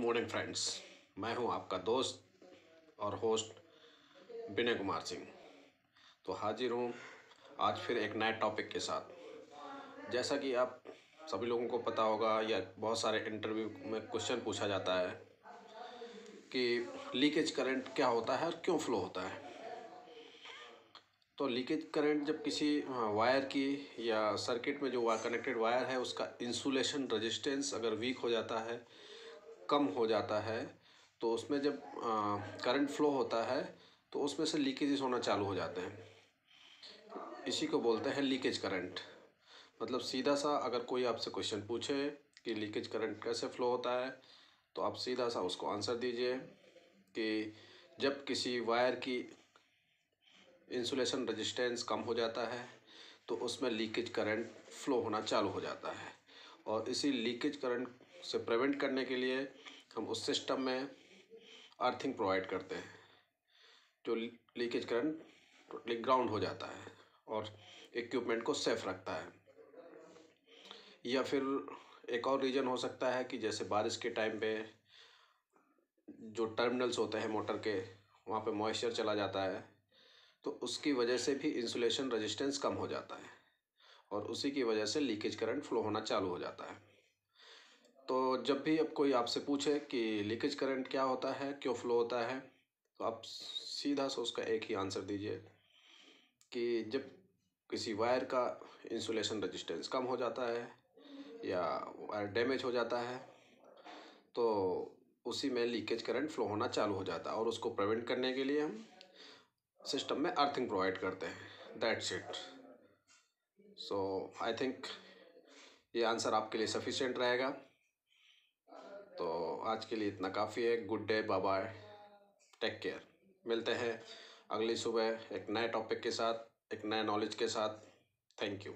Morning friends. मैं हूं आपका दोस्त और होस्ट विनय कुमार सिंह। तो हाजिर हूं आज फिर एक नए टॉपिक के साथ। जैसा कि आप सभी लोगों को पता होगा या बहुत सारे इंटरव्यू में क्वेश्चन पूछा जाता है कि लीकेज करंट क्या होता है और क्यों फ्लो होता है। तो लीकेज करंट जब किसी वायर की या सर्किट में जो कनेक्टेड वायर है उसका इंसुलेशन रेजिस्टेंस अगर वीक हो जाता है, कम हो जाता है, तो उसमें जब करंट फ्लो होता है तो उसमें से लीकेजेस होना चालू हो जाते हैं। इसी को बोलते हैं लीकेज करंट। मतलब सीधा सा अगर कोई आपसे क्वेश्चन पूछे कि लीकेज करंट कैसे फ्लो होता है तो आप सीधा सा उसको आंसर दीजिए कि जब किसी वायर की इंसुलेशन रेजिस्टेंस कम हो जाता है तो उसमें लीकेज करंट फ्लो होना चालू हो जाता है। और इसी लीकेज करंट से प्रिवेंट करने के लिए हम उस सिस्टम में अर्थिंग प्रोवाइड करते हैं जो लीकेज करंट टोटली ग्राउंड हो जाता है और इक्विपमेंट को सेफ रखता है। या फिर एक और रीज़न हो सकता है कि जैसे बारिश के टाइम पे जो टर्मिनल्स होते हैं मोटर के, वहाँ पे मॉइस्चर चला जाता है तो उसकी वजह से भी इंसुलेशन रेजिस्टेंस कम हो जाता है और उसी की वजह से लीकेज करंट फ्लो होना चालू हो जाता है। तो जब भी अब कोई आपसे पूछे कि लीकेज करंट क्या होता है, क्यों फ्लो होता है, तो आप सीधा सा उसका एक ही आंसर दीजिए कि जब किसी वायर का इंसुलेशन रेजिस्टेंस कम हो जाता है या वायर डैमेज हो जाता है तो उसी में लीकेज करंट फ्लो होना चालू हो जाता है और उसको प्रिवेंट करने के लिए हम सिस्टम में अर्थिंग प्रोवाइड करते हैं। That's it. So I think ये आंसर आपके लिए सफिशिएंट रहेगा। तो आज के लिए इतना काफ़ी है। Good day, bye bye, take care. मिलते हैं अगली सुबह एक नए टॉपिक के साथ, एक नए नॉलेज के साथ। Thank you.